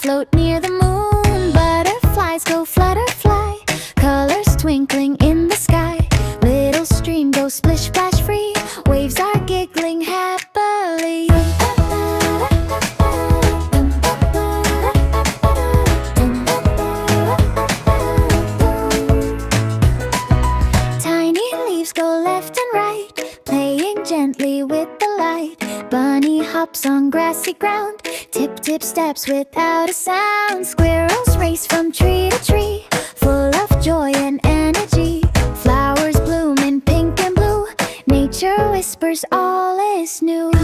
float near the moon. Butterflies go flutter fly, colors twinkling in the sky. Little stream goes splish splash free, waves are giggling happily. Tiny leaves go left and right, playing gently with the light. Bunny hops on grassy ground, tip tip steps without a sound. Squirrels race from tree to tree, full of joy and energy. Flowers bloom in pink and blue, nature whispers all is new.